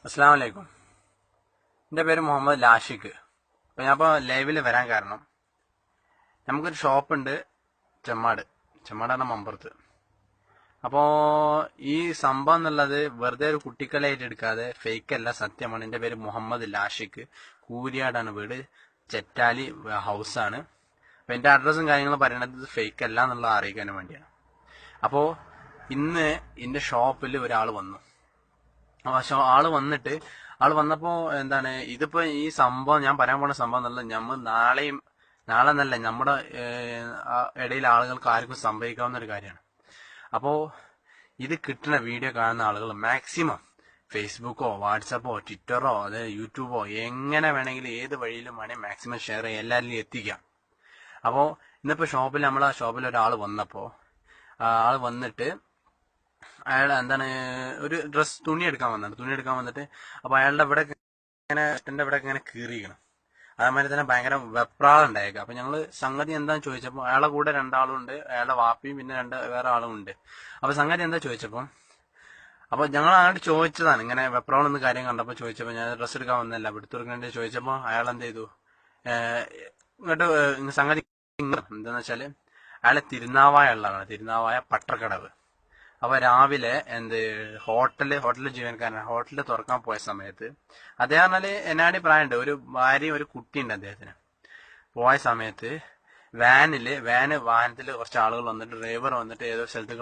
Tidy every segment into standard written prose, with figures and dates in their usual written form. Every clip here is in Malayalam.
അസ്സലാമു അലൈക്കും. എൻ്റെ പേര് മുഹമ്മദ് ലാഷിഖ്. അപ്പോൾ ഞാനിപ്പോൾ ലൈവിൽ വരാൻ കാരണം, നമുക്കൊരു ഷോപ്പുണ്ട് ചെമ്മാടാണ് മമ്പുറത്ത്. അപ്പോൾ ഈ സംഭവം എന്നുള്ളത് വെറുതെ ഒരു കുട്ടിക്കളിയായിട്ട് എടുക്കാതെ ഫേക്ക് അല്ല, സത്യമാണ്. എൻ്റെ പേര് മുഹമ്മദ് ലാഷിഖ്. കൂരിയാടാണ് വീട്, ചെറ്റാലി ഹൗസാണ്. അപ്പോൾ എൻ്റെ അഡ്രസ്സും കാര്യങ്ങളും പറയണത് ഫേക്ക് അല്ല എന്നുള്ളത് അറിയിക്കാൻ വേണ്ടിയാണ്. അപ്പോൾ ഇന്ന് എൻ്റെ ഷോപ്പിൽ ഒരാൾ വന്നു. ആള് വന്നപ്പോ എന്താണ് ഇതിപ്പോ ഈ സംഭവം ഞാൻ പറയാൻ പോണ സംഭവം എന്നല്ല, നമ്മൾ നാളെ എന്നല്ല, നമ്മുടെ ഇടയിൽ ആളുകൾക്ക് ആർക്കും സംഭവിക്കാവുന്ന ഒരു കാര്യമാണ്. അപ്പോ ഇത് കിട്ടുന്ന വീഡിയോ കാണുന്ന ആളുകൾ മാക്സിമം ഫേസ്ബുക്കോ വാട്സപ്പോ ട്വിറ്ററോ അതെ യൂട്യൂബോ എങ്ങനെ വേണമെങ്കിലും ഏത് വഴിയിലും വേണമെങ്കിൽ മാക്സിമം ഷെയർ ചെയ്യുക, എല്ലാവരിലും എത്തിക്കാം. അപ്പോ ഇന്നിപ്പോ നമ്മളെ ഷോപ്പിൽ ഒരാൾ വന്നപ്പോ ആള് വന്നിട്ട് അയാൾ എന്താണ് ഒരു തുണി എടുക്കാൻ വന്നിട്ട് അപ്പൊ അയാളുടെ ഇവിടെ ഇങ്ങനെ എന്റെ ഇവിടെ ഇങ്ങനെ കീറിയിരിക്കണം. അതേമാതിരി തന്നെ ഭയങ്കര വെപ്രാളം ഉണ്ടായേക്കാം. അപ്പൊ ഞങ്ങള് സംഗതി എന്താന്ന് ചോദിച്ചപ്പോ അയാളെ കൂടെ രണ്ടാളുണ്ട്, അയാളുടെ വാപ്പിയും പിന്നെ വേറെ ആളും ഉണ്ട്. അപ്പൊ സംഗതി എന്താ ചോദിച്ചപ്പോ അപ്പൊ ഞങ്ങൾ അങ്ങോട്ട് ചോദിച്ചതാണ്, ഇങ്ങനെ വെപ്രാളം എന്ന് കാര്യം കണ്ടപ്പോ ചോദിച്ചപ്പോ ഞാൻ ഡ്രസ്സ് എടുക്കാൻ വന്നല്ല എടുത്തു കൊടുക്കേണ്ടി ചോദിച്ചപ്പോ അയാൾ എന്ത് ചെയ്തു, ഇങ്ങോട്ട് സംഗതി എന്താന്ന് വെച്ചാല് അയാളെ തിരുനാവായ പട്ടർക്കടവ്. അപ്പൊ രാവിലെ ഹോട്ടലിൽ ജീവനക്കാരനാണ്. ഹോട്ടലിൽ തുറക്കാൻ പോയ സമയത്ത് അദ്ദേഹം എന്നാടി പ്രായമുണ്ട്, ഒരു ഭാര്യയും ഒരു കുട്ടിയുണ്ട് അദ്ദേഹത്തിന്. പോയ സമയത്ത് വാഹനത്തിൽ കുറച്ച് ആളുകൾ വന്നിട്ട് ഡ്രൈവർ വന്നിട്ട് ഏതോ സ്ഥലത്ത്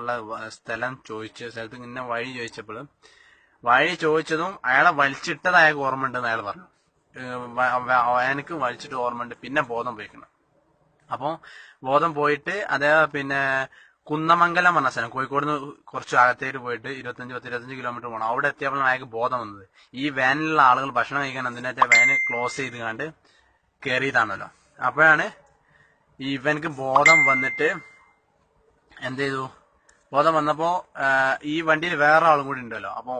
ഇങ്ങനെ വഴി ചോദിച്ചതും അയാളെ വലിച്ചിട്ടത് അയാൾക്ക് ഓർമ്മ ഉണ്ടെന്ന് അയാൾ പറഞ്ഞു. എനിക്ക് വലിച്ചിട്ട് ഓർമ്മയുണ്ട്. പിന്നെ ബോധം പോയിക്കണം. അപ്പൊ ബോധം പോയിട്ട് അദ്ദേഹം പിന്നെ കുന്നമംഗലം പറഞ്ഞ സ്ഥലം, കോഴിക്കോട് നിന്ന് കുറച്ച് അകത്തേക്ക് പോയിട്ട് 25 കിലോമീറ്റർ പോകണം. അവിടെ എത്തിയപ്പോഴാണ് അയാൾക്ക് ബോധം വന്നത്. ഈ വാനിലുള്ള ആളുകൾ ഭക്ഷണം കഴിക്കാൻ എന്തിനാ വാന് ക്ലോസ് ചെയ്ത് കണ്ട് കയറിയതാണല്ലോ. അപ്പോഴാണ് ഇവനക്ക് ബോധം വന്നിട്ട് എന്ത് ചെയ്തു, ബോധം വന്നപ്പോ ഈ വണ്ടിയിൽ വേറെ ആളും കൂടി ഉണ്ടല്ലോ. അപ്പൊ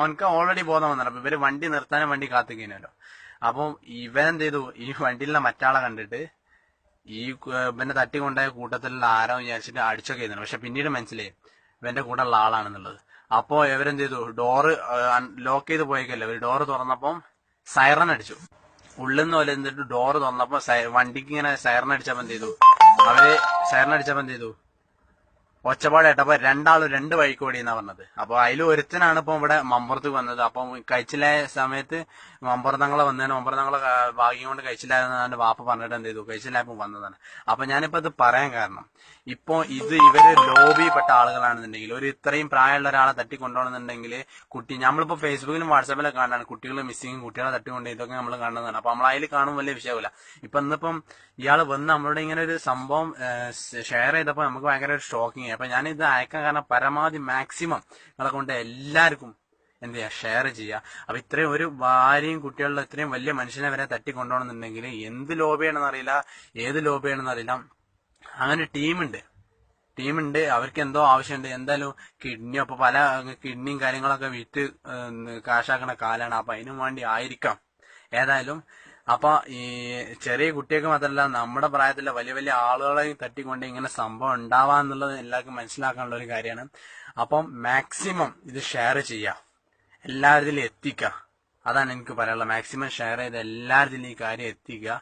ഓനക്ക് ഓൾറെഡി ബോധം വന്നല്ലോ. അപ്പൊ ഇവര് വണ്ടി നിർത്താനും വണ്ടി കാത്തുകഴിഞ്ഞല്ലോ. അപ്പൊ ഇവൻ എന്ത് ചെയ്തു, ഈ വണ്ടിയിലുള്ള മറ്റാളെ കണ്ടിട്ട് ഈ ഇവന്റെ തട്ടിക്കൊണ്ടായ കൂട്ടത്തിലുള്ള ആരോ വിചാരിച്ചിട്ട് അടിച്ചൊക്കെ ചെയ്യുന്നുണ്ട്. പക്ഷെ പിന്നീട് മനസ്സിലായി ഇവന്റെ കൂടെ ഉള്ള ആളാണെന്നുള്ളത്. അപ്പോ ഇവരെന്ത് ചെയ്തു, ഡോറ് ലോക്ക് ചെയ്ത് പോയേക്കല്ലോ, ഇവര് ഡോറ് തുറന്നപ്പം സൈറൺ അടിച്ചു. ഉള്ളിൽ നിന്ന് പോലെ എന്നിട്ട് ഡോറ് തുറന്നപ്പോ വണ്ടിക്ക് ഇങ്ങനെ സൈറൺ അടിച്ചപ്പോ എന്ത് ചെയ്തു ഒച്ചപ്പാട് കേട്ടപ്പോ രണ്ടാളും രണ്ട് വഴിക്ക് ഓടിയെന്നാ പറഞ്ഞത്. അപ്പൊ അതിൽ ഒരുത്തനാണ് ഇപ്പൊ ഇവിടെ മമ്പുറത്ത് വന്നത്. അപ്പം കഴിച്ചിലായ സമയത്ത് മമ്പുറത്തങ്ങളെ ഭാഗ്യം കൊണ്ട് കഴിച്ചില്ലായെന്നാണ് വാപ്പ പറഞ്ഞിട്ട് എന്ത് ചെയ്തു, കഴിച്ചില്ലായപ്പോ വന്നതാണ്. അപ്പൊ ഞാനിപ്പോ ഇത് പറയാൻ കാരണം, ഇപ്പൊ ഇവര് ലോബിപ്പെട്ട ആളുകളാണെന്നുണ്ടെങ്കിൽ, ഒരു ഇത്രയും പ്രായമുള്ള ഒരാളെ തട്ടിക്കൊണ്ടുപോകണമെന്നുണ്ടെങ്കിൽ നമ്മളിപ്പോ ഫേസ്ബുക്കിലും വാട്സാപ്പിലും കാണാനാണ് കുട്ടികൾ മിസ്സിങ്, കുട്ടികളെ തട്ടിക്കൊണ്ട് ഇതൊക്കെ നമ്മൾ കാണുന്നതാണ്. അപ്പൊ നമ്മൾ അതിൽ കാണും വലിയ വിഷയമില്ല. ഇന്നിപ്പം ഇയാൾ വന്ന് നമ്മളോട് ഇങ്ങനെ ഒരു സംഭവം ഷെയർ ചെയ്തപ്പോ നമുക്ക് ഭയങ്കര ഒരു ഷോക്കിങ്. അപ്പൊ ഞാൻ ഇത് അയക്കാൻ കാരണം പരമാവധി മാക്സിമം നിങ്ങളെ കൊണ്ട് എല്ലാവർക്കും എന്ത് ചെയ്യുക, ഷെയർ ചെയ്യുക. അപ്പൊ ഇത്രയും ഒരു ഭാര്യയും കുട്ടികളുടെ ഇത്രയും വലിയ മനുഷ്യനെ വരെ തട്ടിക്കൊണ്ടുപോകണമെന്നുണ്ടെങ്കിൽ എന്ത് ലോബിയാണെന്ന് അറിയില്ല, ഏത് ലോബിയാണെന്ന് അറിയില്ല. അങ്ങനെ ടീമുണ്ട് അവർക്ക് എന്തോ ആവശ്യമുണ്ട്. എന്തായാലും കിഡ്നിയോ ഇപ്പൊ പല കിഡ്നിയും കാര്യങ്ങളൊക്കെ വിറ്റ് കാശാക്കണ കാലാണ്. അപ്പൊ അതിനു വേണ്ടി ആയിരിക്കാം. ഏതായാലും അപ്പൊ ഈ ചെറിയ കുട്ടികൾക്ക് മാത്രമല്ല, നമ്മുടെ പ്രായത്തിലെ വലിയ വലിയ ആളുകളെയും തട്ടിക്കൊണ്ട് ഇങ്ങനെ സംഭവം ഉണ്ടാവാന്നുള്ളത് എല്ലാവർക്കും മനസ്സിലാക്കാനുള്ള ഒരു കാര്യമാണ്. അപ്പം മാക്സിമം ഇത് ഷെയർ ചെയ്യുക, എല്ലാവരിലും എത്തിക്കുക. അതാണ് എനിക്ക് പറയാനുള്ളത്. മാക്സിമം ഷെയർ ചെയ്ത് എല്ലാവരിലും ഈ കാര്യം എത്തിക്കുക.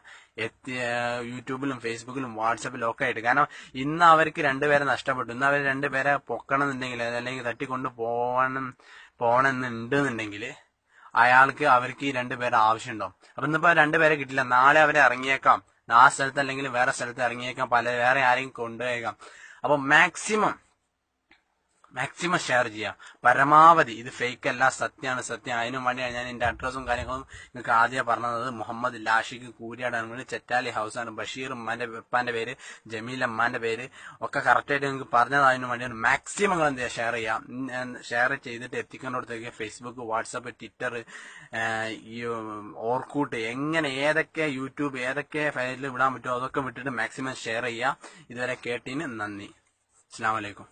യൂട്യൂബിലും ഫേസ്ബുക്കിലും വാട്സപ്പിലും ഒക്കെ ആയിട്ട്. കാരണം ഇന്ന് അവർക്ക് രണ്ടുപേരെ നഷ്ടപ്പെട്ടു. ഇന്ന് അവർ രണ്ടുപേരെ പൊക്കണമെന്നുണ്ടെങ്കിൽ, അല്ലെങ്കിൽ തട്ടിക്കൊണ്ട് പോകണമെന്നുണ്ടെന്നുണ്ടെങ്കിൽ അവർക്ക് ഈ രണ്ടുപേരെ ആവശ്യമുണ്ടാവും. അപ്പൊ ഇന്നിപ്പോ രണ്ടുപേരെ കിട്ടില്ല, നാളെ അവരെ ഇറങ്ങിയേക്കാം, ആ സ്ഥലത്ത് അല്ലെങ്കിൽ വേറെ സ്ഥലത്ത് ഇറങ്ങിയേക്കാം, വേറെ ആരെയും കൊണ്ടുപോയേക്കാം. അപ്പൊ മാക്സിമം ഷെയർ ചെയ്യാം പരമാവധി. ഇത് ഫേക്ക് അല്ല, സത്യമാണ്. അതിനും വേണ്ടിയാണ് ഞാൻ എന്റെ അഡ്രസ്സും കാര്യങ്ങളും നിങ്ങൾക്ക് ആദ്യം പറഞ്ഞത്. മുഹമ്മദ് ലാഷിഖ്, കൂരിയാടാണ്, ചെറ്റാലി ഹൗസാണ്. ബഷീർ ഉപ്പാന്റെ പേര്, ജമീൽ അമ്മാന്റെ പേര് ഒക്കെ കറക്റ്റായിട്ട് നിങ്ങൾക്ക് പറഞ്ഞത്. അതിനു വേണ്ടിയാണ് മാക്സിമം നിങ്ങൾ എന്ത് ചെയ്യുക, ഷെയർ ചെയ്തിട്ട് എത്തിക്കേണ്ടടുത്തേക്ക് ഫേസ്ബുക്ക്, വാട്സപ്പ്, ട്വിറ്റർ, ഈ ഓർക്കൂട്ട്, ഏതൊക്കെ യൂട്യൂബ്, ഏതൊക്കെ ഫയലിൽ വിടാൻ പറ്റുമോ അതൊക്കെ വിട്ടിട്ട് മാക്സിമം ഷെയർ ചെയ്യുക. ഇതുവരെ കേട്ടതിന് നന്ദി. അസ്സലാമു അലൈക്കും.